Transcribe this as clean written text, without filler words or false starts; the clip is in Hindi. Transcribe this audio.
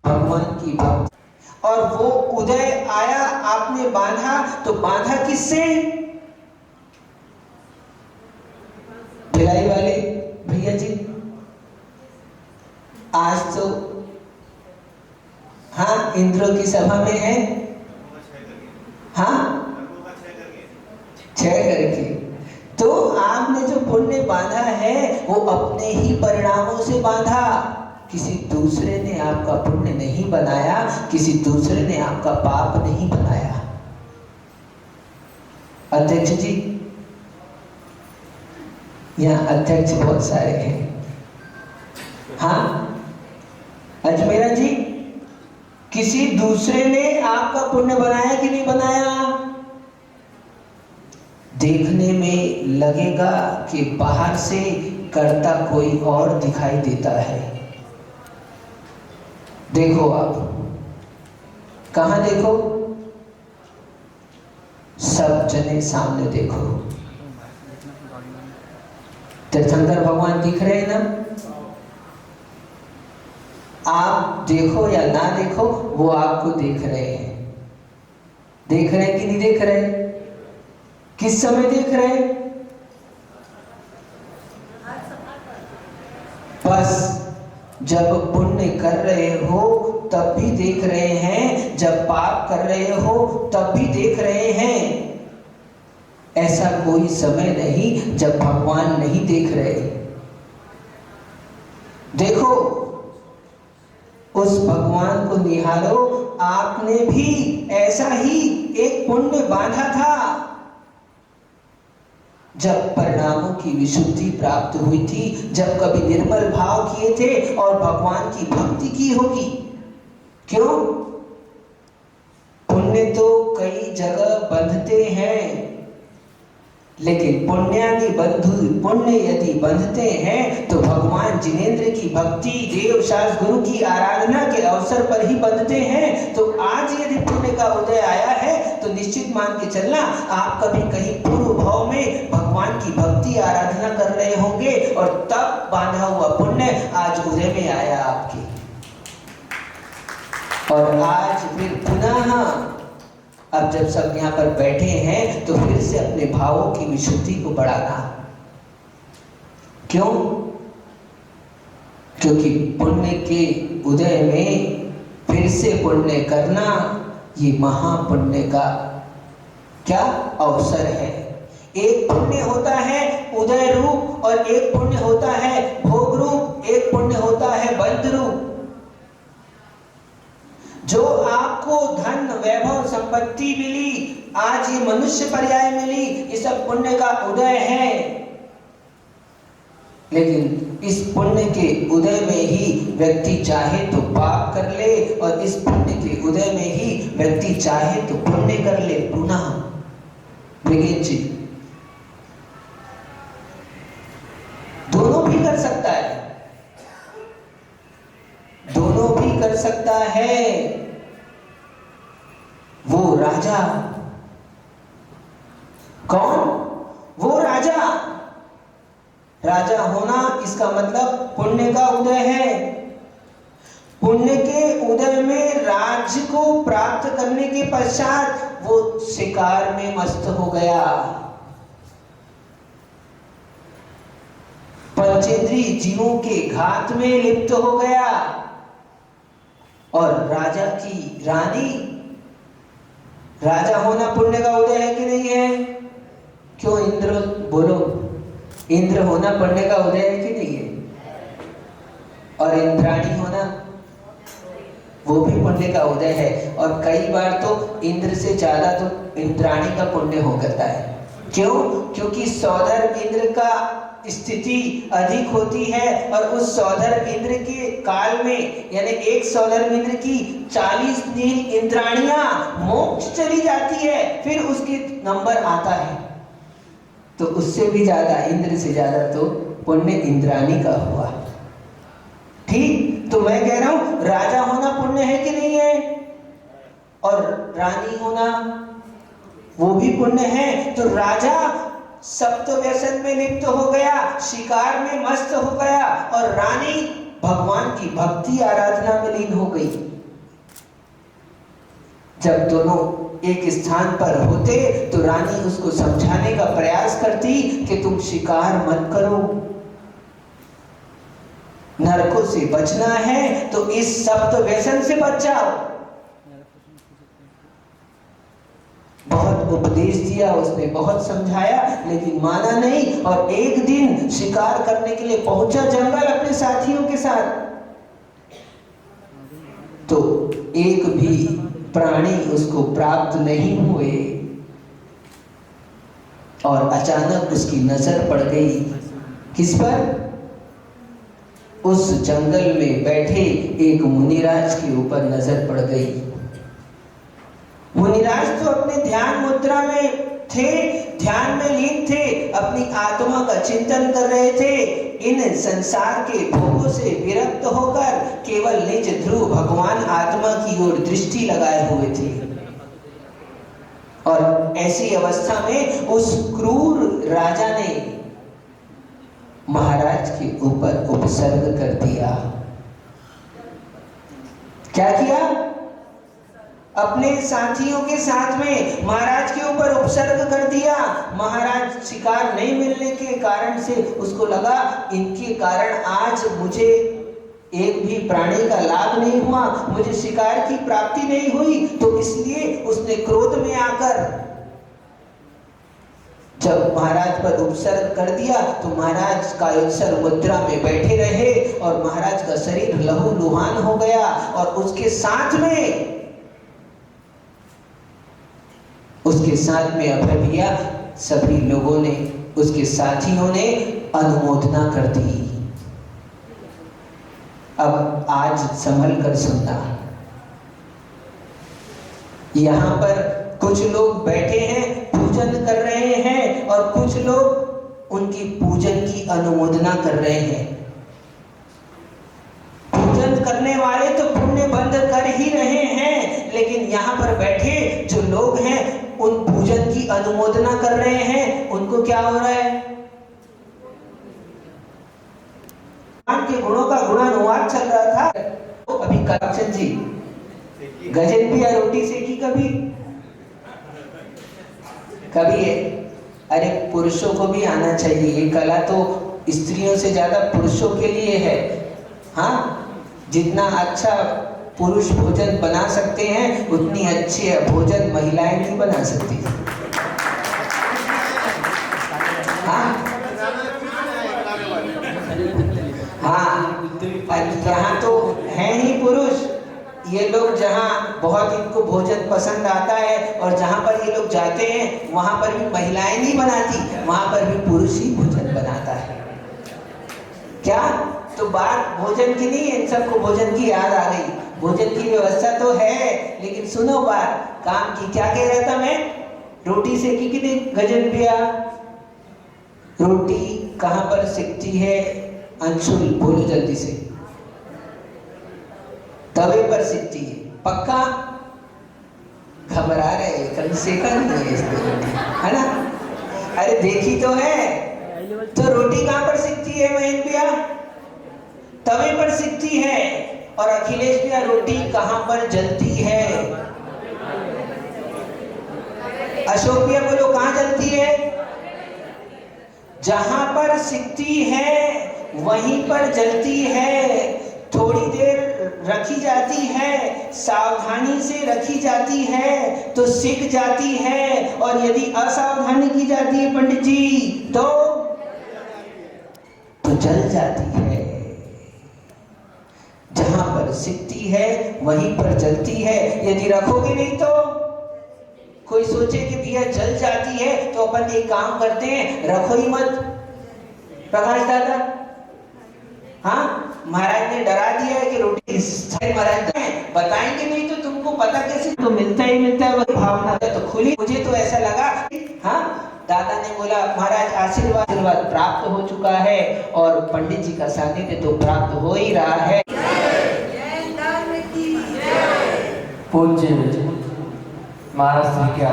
भगवान की भक्ति। और वो उदय आया, आपने बांधा, तो बांधा किससे? भिलाई वाले भैया जी, आज तो हाँ इंद्रों की सभा में है, हाँ 6 करके। तो आपने जो पुण्य बांधा है वो अपने ही परिणामों से बांधा, किसी दूसरे ने आपका पुण्य नहीं बनाया, किसी दूसरे ने आपका पाप नहीं बनाया। अध्यक्ष जी, यहाँ अध्यक्ष बहुत सारे हैं। हाँ अजमेरा जी, किसी दूसरे ने आपका पुण्य बनाया कि नहीं बनाया? देखने में लगेगा कि बाहर से करता कोई और दिखाई देता है। देखो आप, कहां देखो? सब जने सामने देखो। तीर्थंकर भगवान दिख रहे हैं ना? आप देखो या ना देखो, वो आपको देख रहे हैं। देख रहे हैं कि नहीं देख रहे? किस समय देख रहे हैं? बस जब पुण्य कर रहे हो तब भी देख रहे हैं, जब पाप कर रहे हो तब भी देख रहे हैं। ऐसा कोई समय नहीं जब भगवान नहीं देख रहे। देखो, उस भगवान को निहारो। आपने भी ऐसा ही एक पुण्य बांधा था, जब परिणामों की विशुद्धि प्राप्त हुई थी, जब कभी निर्मल भाव किए थे और भगवान की भक्ति की होगी। क्यों? पुण्य तो कई जगह बंधते हैं, लेकिन पुण्यादि बंधु पुण्य यदि बंधते हैं तो भगवान जिनेंद्र की भक्ति, देव शास्त्र गुरु की आराधना के अवसर पर ही बंधते हैं। तो आज यदि पुण्य का उदय आया है तो निश्चित मान के चलना, आप कभी कहीं पूर्व भाव में भगवान की भक्ति आराधना कर रहे होंगे और तब बांधा हुआ पुण्य आज उदय में आया आपके। और आज फिर पुनः अब जब सब यहाँ पर बैठे हैं तो फिर से अपने भावों की विशुद्धि को बढ़ाना। क्यों? क्योंकि पुण्य के उदय में फिर से पुण्य करना ये महापुण्य का क्या अवसर है। एक पुण्य होता है उदय रूप और एक पुण्य होता है भोग रूप, एक पुण्य होता है बंध रूप। जो आपको धन वैभव संपत्ति मिली, आज ये मनुष्य पर्याय मिली, ये सब पुण्य का उदय है। लेकिन इस पुण्य के उदय में ही व्यक्ति चाहे तो पाप कर ले और इस पुण्य के उदय में ही व्यक्ति चाहे तो पुण्य कर ले पुनः। ब्रिगेड जी, दोनों भी कर सकता है, दोनों भी कर सकता है। वो राजा, कौन? वो राजा। राजा होना इसका मतलब पुण्य का उदय है। पुण्य के उदय में राज्य को प्राप्त करने के पश्चात वो शिकार में मस्त हो गया, पंचेंद्रिय जीवों के घात में लिप्त हो गया। और राजा की रानी, राजा होना पुण्य का उदय है कि नहीं है? क्यों इंद्र, बोलो, इंद्र होना पुण्य का उदय है कि नहीं है? और इंद्राणी होना वो भी पुण्य का उदय है। और कई बार तो इंद्र से ज्यादा तो इंद्राणी का पुण्य हो करता है। क्यों? क्योंकि सौधर इंद्र का स्थिति अधिक होती है और उस सौधर इंद्र के काल में, यानी एक सौधर इंद्र की 40 नील इंद्राणियां मोक्ष चली जाती है, फिर उसके नंबर आता है। तो उससे भी ज्यादा, इंद्र से ज्यादा तो पुण्य इंद्राणी का हुआ। ठीक? तो मैं कह रहा हूं राजा होना पुण्य है कि नहीं है? और रानी होना वो भी पुण्य है। तो राजा सप्त व्यसन में लिप्त हो गया, शिकार में मस्त हो गया, और रानी भगवान की भक्ति आराधना में लीन हो गई। जब दोनों एक स्थान पर होते तो रानी उसको समझाने का प्रयास करती कि तुम शिकार मत करो, नरकों से बचना है तो इस सप्त व्यसन से बच जाओ। बहुत उपदेश दिया उसने, बहुत समझाया, लेकिन माना नहीं। और एक दिन शिकार करने के लिए पहुंचा जंगल अपने साथियों के साथ, तो एक भी प्राणी उसको प्राप्त नहीं हुए। और अचानक उसकी नजर पड़ गई किस पर? उस जंगल में बैठे एक मुनिराज के ऊपर नजर पड़ गई। मुनिराज तो अपने ध्यान मुद्रा में थे, ध्यान में लीन थे, अपनी आत्मा का चिंतन कर रहे थे। इन संसार के भोगों से विरक्त होकर केवल निज ध्रुव भगवान आत्मा की ओर दृष्टि लगाए हुए थे। और ऐसी अवस्था में उस क्रूर राजा ने महाराज के ऊपर उपसर्ग कर दिया। क्या किया? अपने साथियों के साथ में महाराज के ऊपर उपसर्ग कर दिया। महाराज शिकार नहीं मिलने के कारण से उसको लगा इनके कारण आज मुझे एक भी प्राणी का लाभ नहीं हुआ, मुझे शिकार की प्राप्ति नहीं हुई। तो इसलिए उसने क्रोध में आकर जब महाराज पर उपसर्ग कर दिया तो महाराज कायोत्सर्ग मुद्रा में बैठे रहे और महाराज का शरीर लहूलुहान हो गया। और उसके साथ में अभ्यभिया सभी लोगों ने, उसके साथियों ने अनुमोदना कर दी। अब आज संभल कर सुनना, यहाँ पर कुछ लोग बैठे हैं, पूजन कर रहे हैं, और कुछ लोग उनकी पूजन की अनुमोदना कर रहे हैं। पूजन करने वाले तो पुण्य बंद कर ही रहे हैं, लेकिन यहाँ पर बैठे जो लोग हैं उन पूजन की अनुमोदना कर रहे हैं। उनको क्या हो रहा है? भगवान के गुणों का गुणानुवाद चल रहा था। तो अभी करप्शन जी गजन भी या रोटी सेकी कभी कभी है। अरे पुरुषों को भी आना चाहिए, ये कला तो स्त्रियों से ज्यादा पुरुषों के लिए है। हाँ, जितना अच्छा पुरुष भोजन बना सकते हैं उतनी अच्छी भोजन महिलाएं नहीं बना सकती। हाँ यहाँ तो है ही पुरुष। ये लोग जहाँ बहुत इनको भोजन पसंद आता है और जहाँ पर ये लोग जाते हैं वहां पर भी महिलाएं नहीं बनाती, वहां पर भी पुरुष ही भोजन बनाता है। क्या? तो बात भोजन की नहीं, इन सबको भोजन की याद आ गई। भोजन की व्यवस्था तो है, लेकिन सुनो बात काम की। क्या कह रहा था मैं? रोटी सेकी कि नहीं गजन भैया? रोटी कहाँ पर सिकती है? अंशुल बोलो जल्दी से। तवे पर सिकती है, पक्का? घबरा रहे, कभी सेका नहीं है इसको, है ना? अरे देखी तो है। तो रोटी कहाँ पर सिकती है महेंद्र भैया? तवे पर सिकती है। और अखिलेश भैया रोटी कहाँ पर जलती है? अशोक भैया बोलो कहाँ जलती है? जहां पर सिकती है वहीं पर जलती है। थोड़ी देर रखी जाती है, सावधानी से रखी जाती है तो सिक जाती है, और यदि असावधानी की जाती है पंडित जी तो जल जाती है। जहां पर सिकती है वहीं पर जलती है। यदि रखोगे नहीं तो कोई सोचे कि भैया जल जाती है तो अपन एक काम करते हैं, रखो ही मत। प्रकाश दादा, हाँ महाराज ने डरा दिया है कि रोटी महाराज बताएंगे नहीं तो तुमको पता कैसे? तो मिलता ही मिलता है, वही भावना तो खुली। मुझे तो ऐसा लगा, हाँ दादा ने बोला महाराज आशीर्वाद प्राप्त हो चुका है और पंडित जी का सानिध्य तो प्राप्त हो ही रहा है। पूज्य महाराज जी के